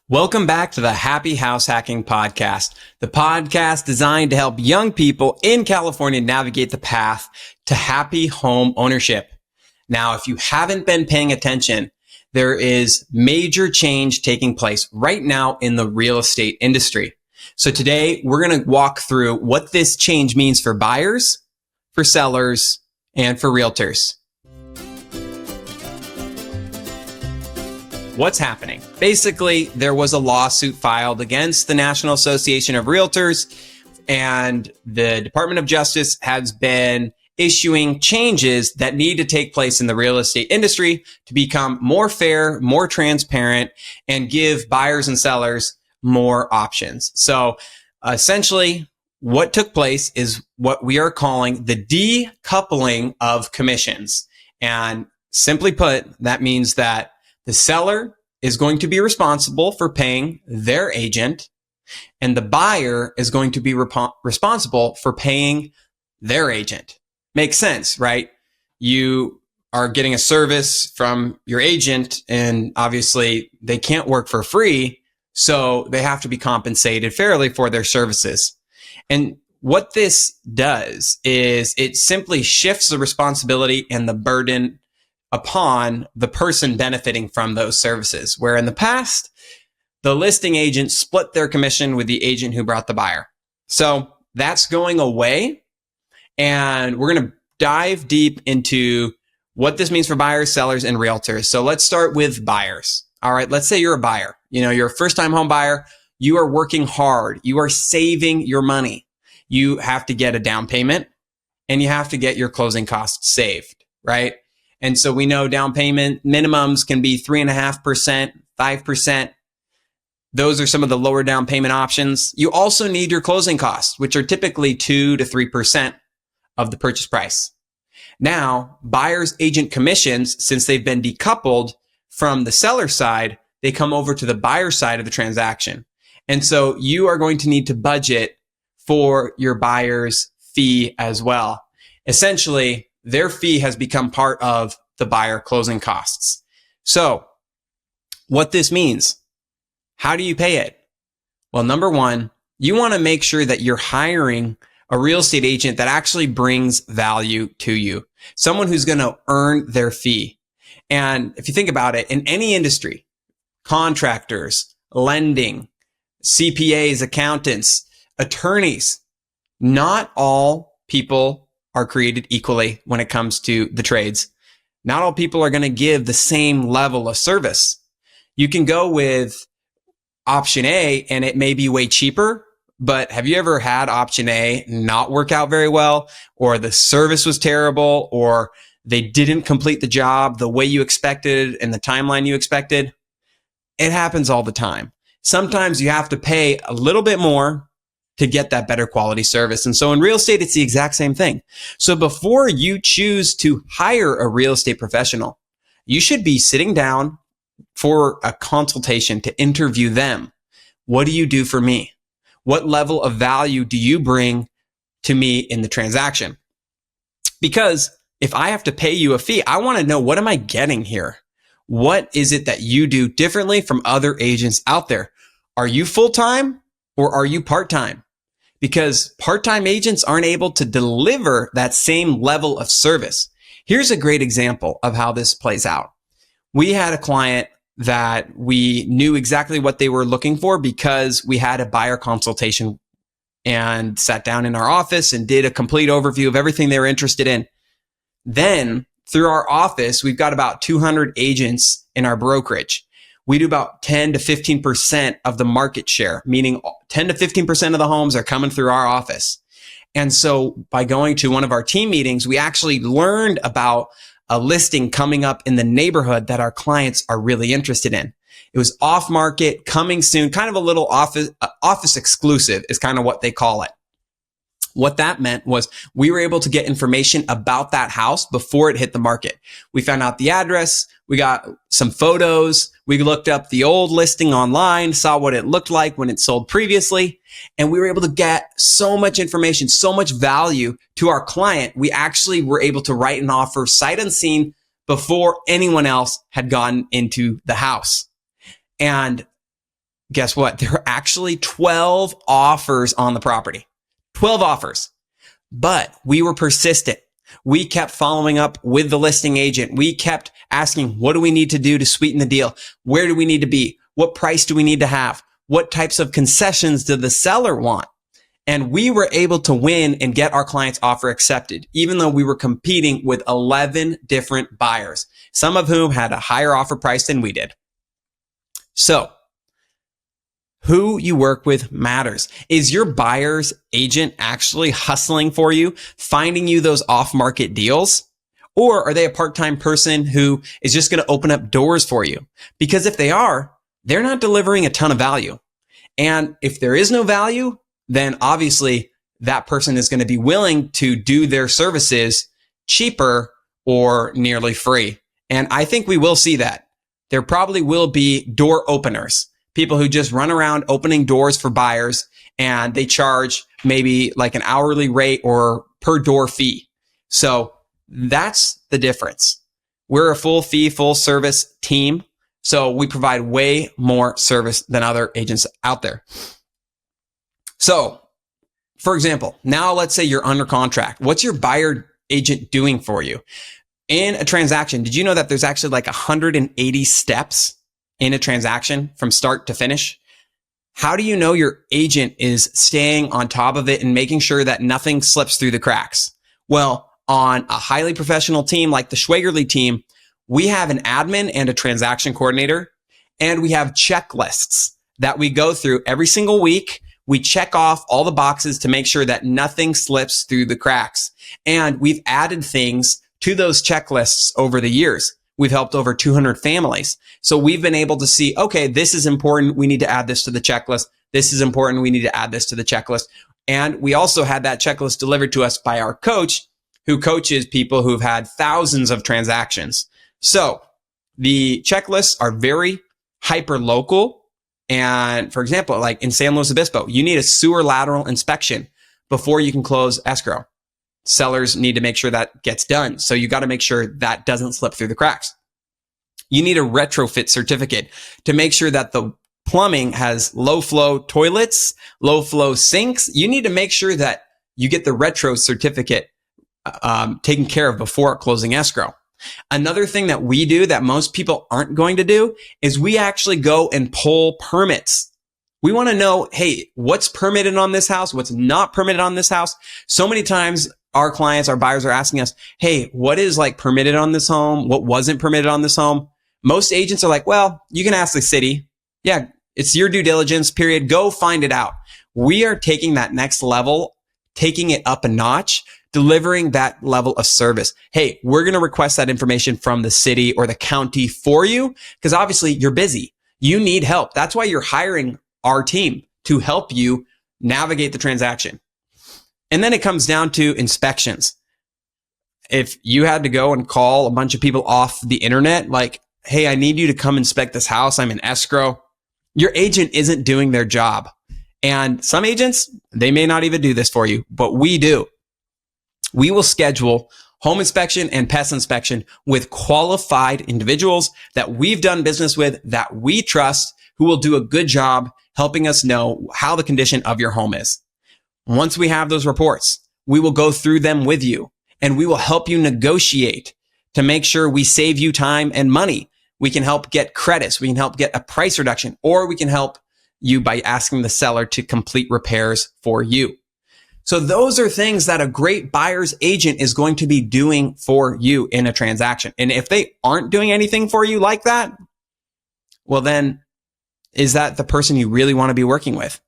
Welcome back to the Happy House Hacking Podcast, the podcast designed to help young people in California navigate the path to happy home ownership. Now, if you haven't been paying attention, there is major change taking place right now in the real estate industry. So today we're going to walk through what this change means for buyers, for sellers, and for realtors. What's happening? Basically, there was a lawsuit filed against the National Association of Realtors, and the Department of Justice has been issuing changes that need to take place in the real estate industry to become more fair, more transparent, and give buyers and sellers more options. So essentially, what took place is what we are calling the decoupling of commissions. And simply put, that means that the seller is going to be responsible for paying their agent, and the buyer is going to be responsible for paying their agent. Makes sense, right? You are getting a service from your agent, and obviously they can't work for free, so they have to be compensated fairly for their services. And what this does is it simply shifts the responsibility and the burden upon the person benefiting from those services, where in the past, the listing agent split their commission with the agent who brought the buyer. So that's going away, and we're going to dive deep into what this means for buyers, sellers, and realtors. So let's start with buyers. All right, let's say you're a buyer. You're a first-time home buyer. You are working hard. You are saving your money. You have to get a down payment, and you have to get your closing costs saved, right? And so we know down payment minimums can be 3.5%, 5%. Those are some of the lower down payment options. You also need your closing costs, which are typically 2 to 3% of the purchase price. Now, buyer's agent commissions, since they've been decoupled from the seller side, they come over to the buyer side of the transaction. And so you are going to need to budget for your buyer's fee as well. Essentially, their fee has become part of the buyer closing costs. So what this means, how do you pay it? Well, number one, you want to make sure that you're hiring a real estate agent that actually brings value to you, someone who's going to earn their fee. And if you think about it, in any industry, contractors, lending, CPAs, accountants, attorneys, not all people are created equally when it comes to the trades. Not all people are going to give the same level of service. You can go with option A and it may be way cheaper, but have you ever had option A not work out very well, or the service was terrible, or they didn't complete the job the way you expected and the timeline you expected? It happens all the time. Sometimes you have to pay a little bit more to get that better quality service. And so in real estate, it's the exact same thing. So before you choose to hire a real estate professional, you should be sitting down for a consultation to interview them. What do you do for me? What level of value do you bring to me in the transaction? Because if I have to pay you a fee, I want to know, what am I getting here? What is it that you do differently from other agents out there? Are you full-time or are you part-time? Because part-time agents aren't able to deliver that same level of service. Here's a great example of how this plays out. We had a client that we knew exactly what they were looking for because we had a buyer consultation and sat down in our office and did a complete overview of everything they were interested in. Then through our office, we've got about 200 agents in our brokerage. We do about 10 to 15% of the market share, meaning 10 to 15% of the homes are coming through our office. And so by going to one of our team meetings, we actually learned about a listing coming up in the neighborhood that our clients are really interested in. It was off market, coming soon, kind of a little office exclusive is kind of what they call it. What that meant was we were able to get information about that house before it hit the market. We found out the address. We got some photos. We looked up the old listing online, saw what it looked like when it sold previously. And we were able to get so much information, so much value to our client. We actually were able to write an offer sight unseen before anyone else had gotten into the house. And guess what? There are actually 12 offers on the property. 12 offers. But we were persistent. We kept following up with the listing agent. We kept asking, what do we need to do to sweeten the deal? Where do we need to be? What price do we need to have? What types of concessions did the seller want? And we were able to win and get our client's offer accepted, even though we were competing with 11 different buyers, some of whom had a higher offer price than we did. So, who you work with matters. Is your buyer's agent actually hustling for you, finding you those off-market deals? Or are they a part-time person who is just going to open up doors for you? Because if they are, they're not delivering a ton of value. And if there is no value, then obviously that person is going to be willing to do their services cheaper or nearly free. And I think we will see that. There probably will be door openers, people who just run around opening doors for buyers, and they charge maybe like an hourly rate or per door fee. So that's the difference. We're a full fee, full service team. So we provide way more service than other agents out there. So, for example, now let's say you're under contract. What's your buyer agent doing for you? In a transaction, did you know that there's actually like 180 steps in a transaction from start to finish? How do you know your agent is staying on top of it and making sure that nothing slips through the cracks? Well, on a highly professional team like the Schwaegerle team, we have an admin and a transaction coordinator, and we have checklists that we go through every single week. We check off all the boxes to make sure that nothing slips through the cracks. And we've added things to those checklists over the years. We've helped over 200 families. So we've been able to see, okay, this is important. We need to add this to the checklist. This is important. We need to add this to the checklist. And we also had that checklist delivered to us by our coach, who coaches people who've had thousands of transactions. So the checklists are very hyper local. And for example, like in San Luis Obispo, you need a sewer lateral inspection before you can close escrow. Sellers need to make sure that gets done. So you got to make sure that doesn't slip through the cracks. You need a retrofit certificate to make sure that the plumbing has low flow toilets, low flow sinks. You need to make sure that you get the retro certificate taken care of before closing escrow. Another thing that we do that most people aren't going to do is we actually go and pull permits. We want to know, hey, what's permitted on this house? What's not permitted on this house? So many times our clients, our buyers are asking us, hey, what is like permitted on this home? What wasn't permitted on this home? Most agents are like, well, you can ask the city. Yeah, it's your due diligence period. Go find it out. We are taking that next level, taking it up a notch, delivering that level of service. Hey, we're going to request that information from the city or the county for you because obviously you're busy. You need help. That's why you're hiring our team to help you navigate the transaction. And then it comes down to inspections. If you had to go and call a bunch of people off the internet, like, hey, I need you to come inspect this house. I'm in escrow. Your agent isn't doing their job. And some agents, they may not even do this for you, but we do. We will schedule home inspection and pest inspection with qualified individuals that we've done business with, that we trust, who will do a good job helping us know how the condition of your home is. Once we have those reports, we will go through them with you and we will help you negotiate to make sure we save you time and money. We can help get credits. We can help get a price reduction, or we can help you by asking the seller to complete repairs for you. So those are things that a great buyer's agent is going to be doing for you in a transaction. And if they aren't doing anything for you like that, well, then is that the person you really want to be working with?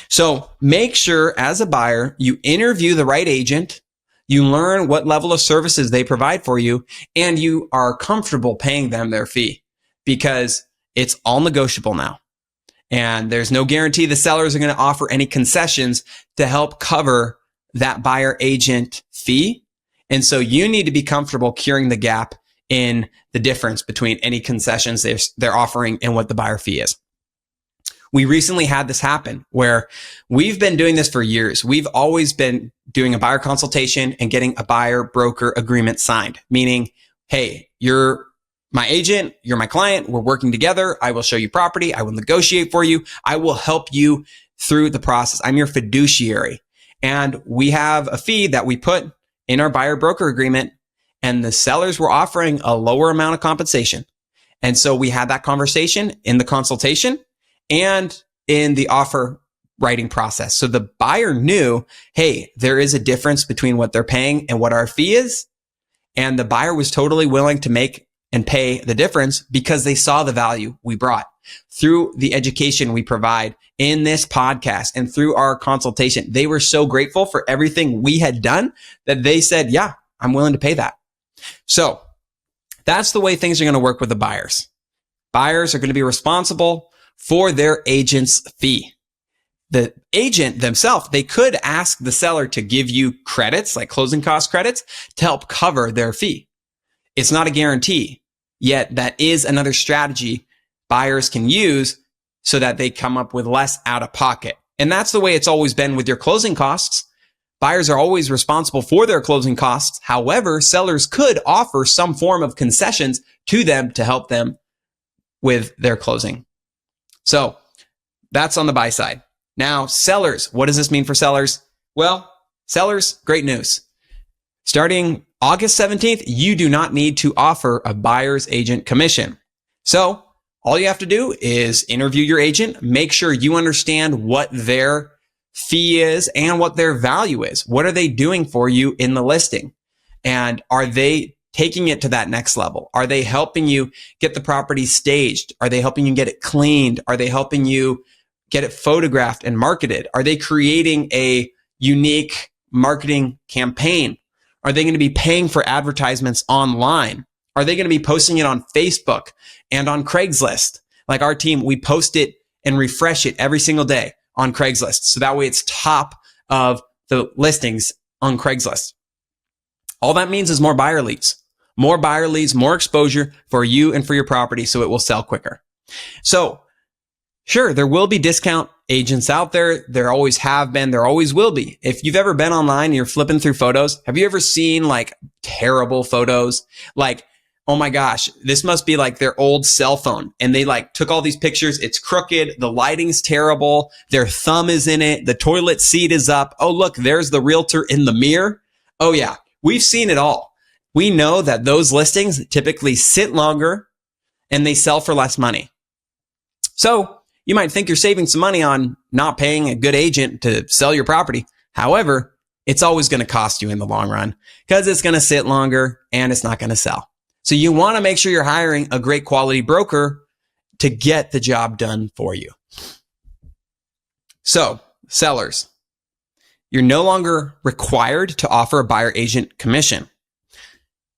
So make sure as a buyer, you interview the right agent, you learn what level of services they provide for you, and you are comfortable paying them their fee because it's all negotiable now. And there's no guarantee the sellers are going to offer any concessions to help cover that buyer agent fee. And so you need to be comfortable curing the gap in the difference between any concessions they're offering and what the buyer fee is. We recently had this happen where we've been doing this for years. We've always been doing a buyer consultation and getting a buyer broker agreement signed, meaning, hey, you're my agent, you're my client, we're working together. I will show you property. I will negotiate for you. I will help you through the process. I'm your fiduciary. And we have a fee that we put in our buyer broker agreement, and the sellers were offering a lower amount of compensation. And so we had that conversation in the consultation and in the offer writing process. So the buyer knew, hey, there is a difference between what they're paying and what our fee is. And the buyer was totally willing to make and pay the difference because they saw the value we brought through the education we provide in this podcast and through our consultation. They were so grateful for everything we had done that they said, yeah, I'm willing to pay that. So that's the way things are going to work with the buyers. Buyers are going to be responsible for their agent's fee. The agent themselves, they could ask the seller to give you credits, like closing cost credits, to help cover their fee. It's not a guarantee, yet that is another strategy buyers can use so that they come up with less out of pocket. And that's the way it's always been with your closing costs. Buyers are always responsible for their closing costs. However, sellers could offer some form of concessions to them to help them with their closing. So that's on the buy side. Now, sellers, what does this mean for sellers? Well, sellers, great news. Starting August 17th, you do not need to offer a buyer's agent commission. So all you have to do is interview your agent, make sure you understand what their fee is and what their value is. What are they doing for you in the listing? And are they taking it to that next level? Are they helping you get the property staged? Are they helping you get it cleaned? Are they helping you get it photographed and marketed? Are they creating a unique marketing campaign? Are they going to be paying for advertisements online? Are they going to be posting it on Facebook and on Craigslist? Like our team, we post it and refresh it every single day on Craigslist. So that way it's top of the listings on Craigslist. All that means is more buyer leads, more exposure for you and for your property so it will sell quicker. So sure, there will be discount agents out there. There always have been. There always will be. If you've ever been online and you're flipping through photos, have you ever seen like terrible photos? Like, oh my gosh, this must be like their old cell phone. And they like took all these pictures. It's crooked. The lighting's terrible. Their thumb is in it. The toilet seat is up. Oh, look, there's the realtor in the mirror. Oh yeah, we've seen it all. We know that those listings typically sit longer and they sell for less money. So you might think you're saving some money on not paying a good agent to sell your property. However, it's always going to cost you in the long run because it's going to sit longer and it's not going to sell. So you want to make sure you're hiring a great quality broker to get the job done for you. So sellers, you're no longer required to offer a buyer agent commission.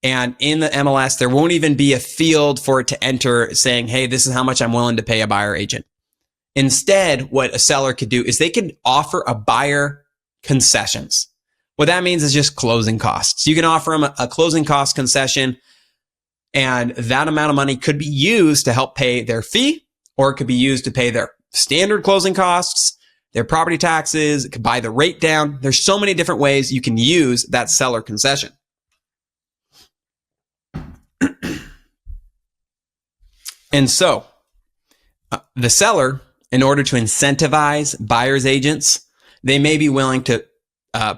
And in the MLS, there won't even be a field for it to enter saying, hey, this is how much I'm willing to pay a buyer agent. Instead, what a seller could do is they could offer a buyer concessions. What that means is just closing costs. You can offer them a closing cost concession, and that amount of money could be used to help pay their fee, or it could be used to pay their standard closing costs, their property taxes, it could buy the rate down. There's so many different ways you can use that seller concession. And so the seller, in order to incentivize buyer's agents, they may be willing to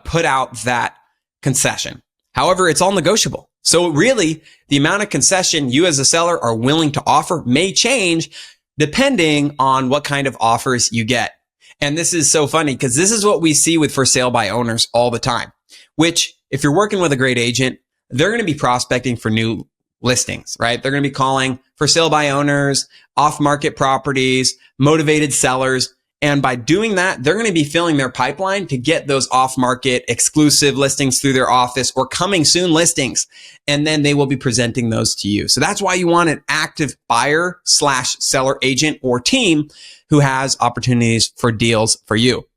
put out that concession. However, it's all negotiable. So really, the amount of concession you as a seller are willing to offer may change depending on what kind of offers you get. And this is so funny because this is what we see with for sale by owners all the time, which if you're working with a great agent, they're going to be prospecting for new listings, right? They're going to be calling for sale by owners, off-market properties, motivated sellers. And by doing that, they're going to be filling their pipeline to get those off-market exclusive listings through their office or coming soon listings. And then they will be presenting those to you. So that's why you want an active buyer/seller agent or team who has opportunities for deals for you.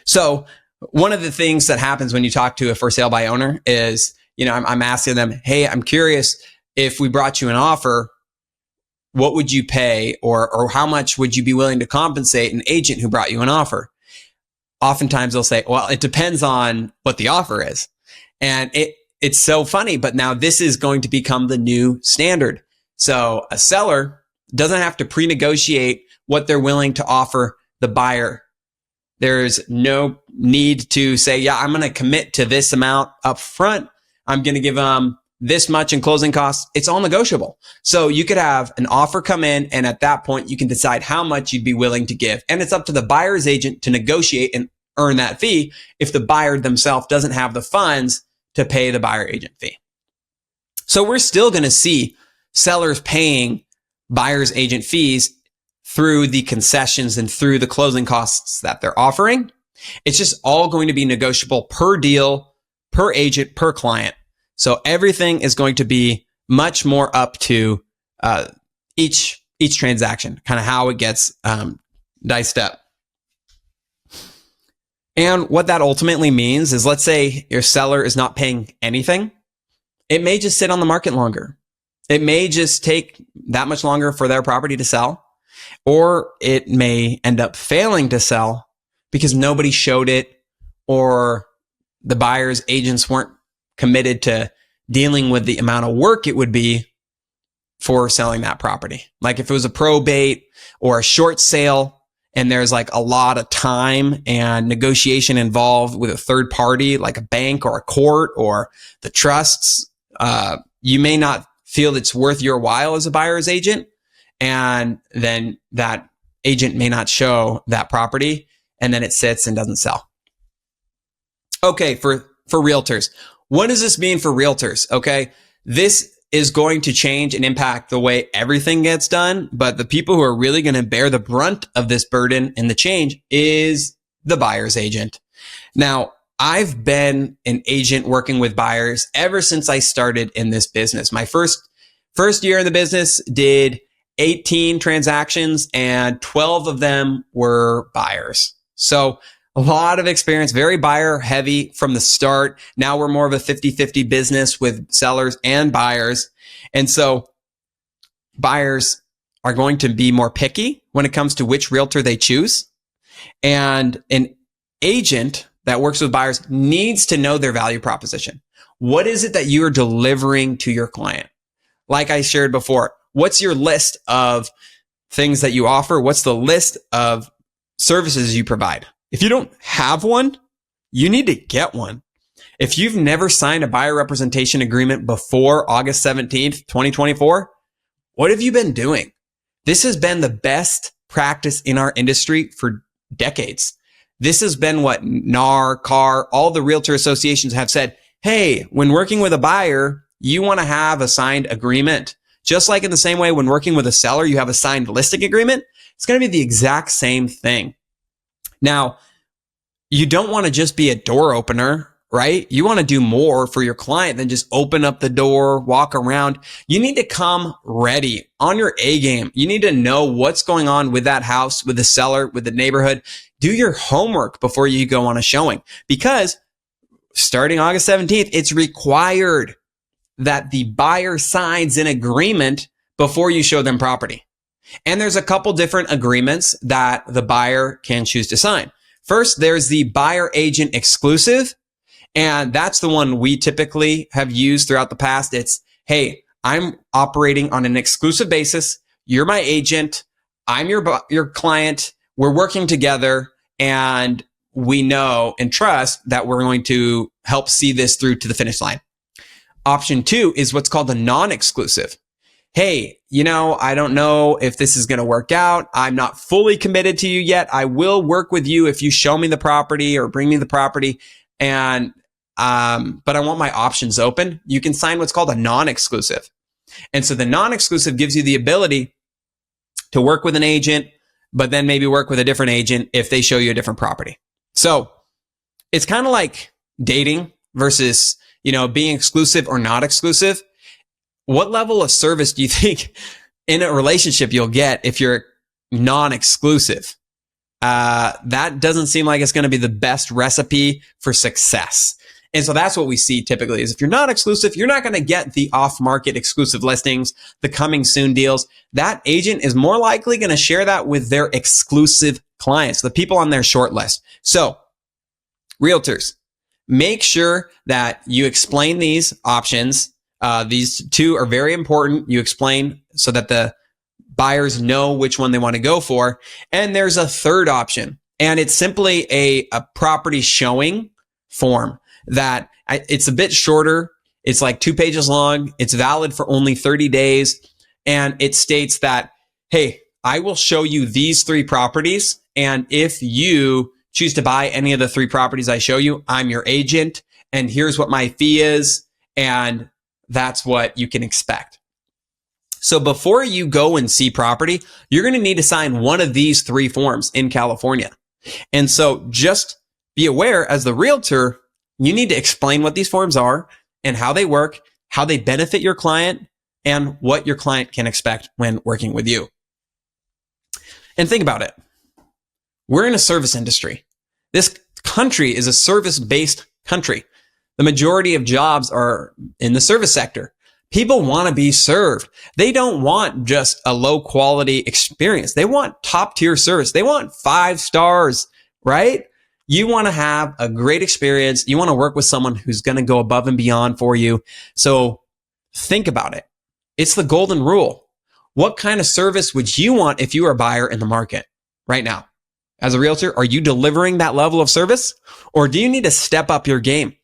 So one of the things that happens when you talk to a for sale by owner is, I'm asking them, hey, I'm curious, if we brought you an offer, what would you pay or how much would you be willing to compensate an agent who brought you an offer? Oftentimes they'll say, well, it depends on what the offer is. And it's so funny, but now this is going to become the new standard. So a seller doesn't have to pre-negotiate what they're willing to offer the buyer. There's no need to say, yeah, I'm going to commit to this amount up front. I'm going to give them this much in closing costs. It's all negotiable. So you could have an offer come in, and at that point, you can decide how much you'd be willing to give. And it's up to the buyer's agent to negotiate and earn that fee if the buyer themselves doesn't have the funds to pay the buyer agent fee. So we're still going to see sellers paying buyer's agent fees through the concessions and through the closing costs that they're offering. It's just all going to be negotiable per deal, per agent, per client. So everything is going to be much more up to each transaction, kind of how it gets diced up. And what that ultimately means is, let's say your seller is not paying anything. It may just sit on the market longer. It may just take that much longer for their property to sell, or it may end up failing to sell because nobody showed it, or the buyer's agents weren't committed to dealing with the amount of work it would be for selling that property. Like if it was a probate or a short sale, and there's like a lot of time and negotiation involved with a third party, like a bank or a court or the trusts, you may not feel it's worth your while as a buyer's agent. And then that agent may not show that property, and then it sits and doesn't sell. Okay, for realtors, what does this mean for realtors? Okay, this is going to change and impact the way everything gets done, but the people who are really going to bear the brunt of this burden and the change is the buyer's agent. Now, I've been an agent working with buyers ever since I started in this business. My first year in the business did 18 transactions, and 12 of them were buyers. So a lot of experience, very buyer heavy from the start. Now we're more of a 50-50 business with sellers and buyers. And so buyers are going to be more picky when it comes to which realtor they choose. And an agent that works with buyers needs to know their value proposition. What is it that you are delivering to your client? Like I shared before, what's your list of things that you offer? What's the list of services you provide? If you don't have one, you need to get one. If you've never signed a buyer representation agreement before August 17th, 2024, what have you been doing? This has been the best practice in our industry for decades. This has been what NAR, CAR, all the realtor associations have said. Hey, when working with a buyer, you want to have a signed agreement. Just like in the same way when working with a seller, you have a signed listing agreement. It's going to be the exact same thing. Now, you don't want to just be a door opener, right? You want to do more for your client than just open up the door, walk around. You need to come ready on your A game. You need to know what's going on with that house, with the seller, with the neighborhood. Do your homework before you go on a showing, because starting August 17th, it's required that the buyer signs an agreement before you show them property. And there's a couple different agreements that the buyer can choose to sign. First, there's the buyer agent exclusive. And that's the one we typically have used throughout the past. It's, hey, I'm operating on an exclusive basis. You're my agent. I'm your client. We're working together, and we know and trust that we're going to help see this through to the finish line. Option 2 is what's called the non-exclusive. Hey, I don't know if this is going to work out. I'm not fully committed to you yet. I will work with you if you show me the property or bring me the property. And, but I want my options open. You can sign what's called a non-exclusive. And so the non-exclusive gives you the ability to work with an agent, but then maybe work with a different agent if they show you a different property. So it's kind of like dating versus, being exclusive or not exclusive. What level of service do you think in a relationship you'll get if you're non-exclusive? That doesn't seem like it's going to be the best recipe for success. And so that's what we see typically is if you're not exclusive, you're not going to get the off-market exclusive listings, the coming soon deals. That agent is more likely going to share that with their exclusive clients, the people on their short list. So realtors, make sure that you explain these options. These two are very important. You explain so that the buyers know which one they want to go for. And there's a third option, and it's simply a property showing form that it's a bit shorter. It's like 2 pages long. It's valid for only 30 days. And it states that, hey, I will show you these 3 properties. And if you choose to buy any of the 3 properties I show you, I'm your agent. And here's what my fee is. And that's what you can expect. So before you go and see property, you're going to need to sign one of these 3 forms in California. And so just be aware, as the realtor, you need to explain what these forms are and how they work, how they benefit your client, and what your client can expect when working with you. And think about it. We're in a service industry. This country is a service-based country. The majority of jobs are in the service sector. People want to be served. They don't want just a low quality experience. They want top tier service. They want 5 stars, right? You want to have a great experience. You want to work with someone who's going to go above and beyond for you. So think about it. It's the golden rule. What kind of service would you want if you were a buyer in the market right now? As a realtor, are you delivering that level of service, or do you need to step up your game?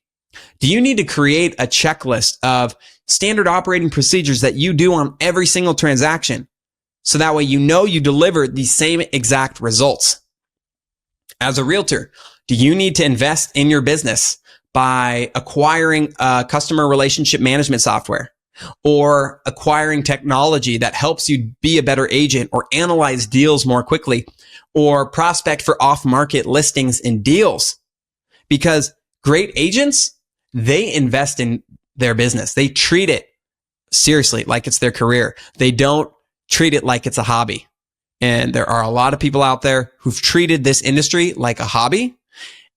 Do you need to create a checklist of standard operating procedures that you do on every single transaction, so that way you know you deliver the same exact results? As a realtor, do you need to invest in your business by acquiring customer relationship management software, or acquiring technology that helps you be a better agent or analyze deals more quickly, or prospect for off-market listings and deals? Because great agents, they invest in their business. They treat it seriously, like it's their career. They don't treat it like it's a hobby. And there are a lot of people out there who've treated this industry like a hobby,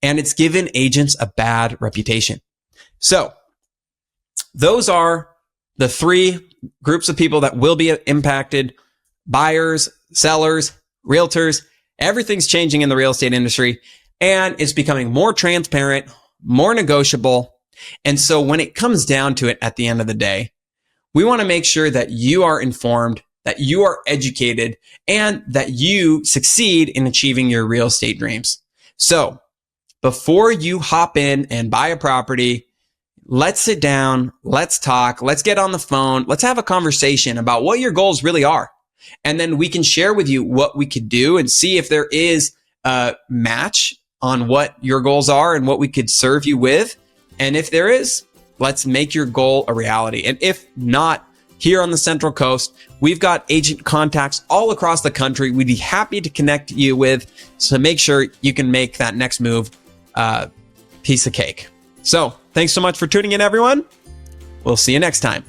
and it's given agents a bad reputation. So those are the 3 groups of people that will be impacted: buyers, sellers, realtors. Everything's changing in the real estate industry, and it's becoming more transparent, more negotiable. And so when it comes down to it, at the end of the day, we want to make sure that you are informed, that you are educated, and that you succeed in achieving your real estate dreams. So before you hop in and buy a property, let's sit down, let's talk, let's get on the phone, let's have a conversation about what your goals really are. And then we can share with you what we could do and see if there is a match on what your goals are and what we could serve you with. And if there is, let's make your goal a reality. And if not, here on the Central Coast, we've got agent contacts all across the country we'd be happy to connect you with, so make sure you can make that next move piece of cake. So thanks so much for tuning in, everyone. We'll see you next time.